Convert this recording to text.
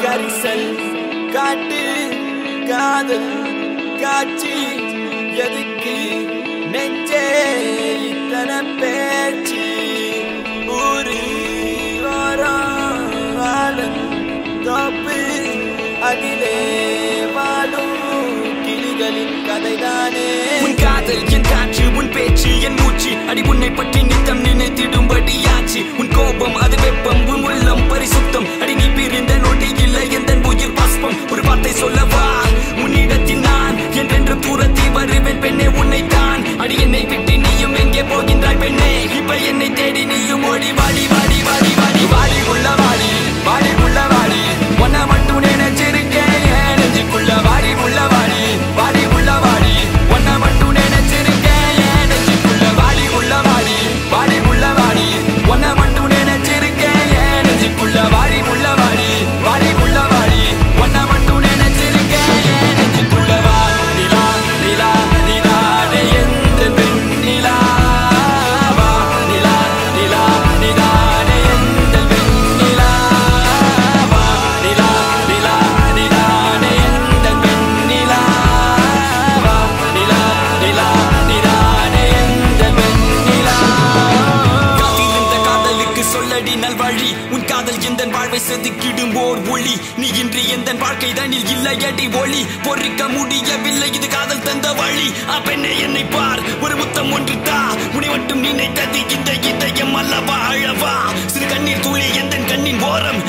கரிசல் காட்டு காதல் காட்சி எதுக்கு நெஞ்சே இத்தனை பேச்சு ஊரு வாழும் தோப்பு அதிலே வாழும் கிளிகளின் கதைதானே. உன் காதல் என் காற்று, உன் பேச்சு என் மூச்சு, அடி உன்னை பற்றி நித்தம் நினைத்திடும்படியாச்சு. உன் கோபம் அது வெப்பம், உன் உள்ளம் பரிசுத்தம், அடி நீ பிரிந்த நொடி இல்லை எந்த உயிர் பாஸ்பம். ஒரு வார்த்தை சொல்லவா உன்னிடத்தில் நான் என்றென்று தூரத்தி வருவேன் பெண்ணே உன்னைத்தான். அடி என்னை விட்டு நீயும் எங்கே போகின்றாய் பெண்ணே, இப்ப என்னை தேடி நீயும் ஓடி வாடி வாடி வாடி வாடி வாடி உள்ள வாடி வாடி உள்ள வாடி உன்னை மட்டும் நினைச்சிருக்கேன் நெஞ்சுக்குள்ள வாடி உள்ள வாடி வாடி உள்ள வாடி உன்னை மட்டும் நினைச்சிருக்கேன் நெஞ்சுக்குள்ள வாடி உள்ள வாடி வாடி உள்ள வாடி உன்னை மட்டும் நினைச்சிருக்கேன் நெஞ்சுக்குள்ள வாடி உள்ள வாடி வாடி உள்ள வாடி உன்னை மட்டும் நினைச்சிருக்கேன் நெஞ்சுக்குள்ள வா நிலா நிலா நிலா எந்த பெண் நிலா வா நிலா நிலா நிலா எந்த பெண் நிலா வா நிலா நிலா நிலா எந்த பெண் நிலா வா நிலா நிலா நிலா எந்த பெண் நிலா. காத்திருந்த காதலுக்கு சொல்லடி நல்வழி, உன் காதல் எந்த வாழ்வை செதுக்கிடும் ஓர் ஒளி. நீ இன்றி எந்த வாழ்க்கை தனில் இல்லையடி ஒளி, பொறிக்க முடியவில்லை இது காதல் தந்த வழி. பெண்ணே என்னை பார், ஒரு முத்தம் ஒன்று தா, உன்னை மட்டும் நினைத்தது இந்த இதயம் அல்லவா அழவா. சிறு கண்ணீர் துளி எந்த கண்ணின் ஓரம்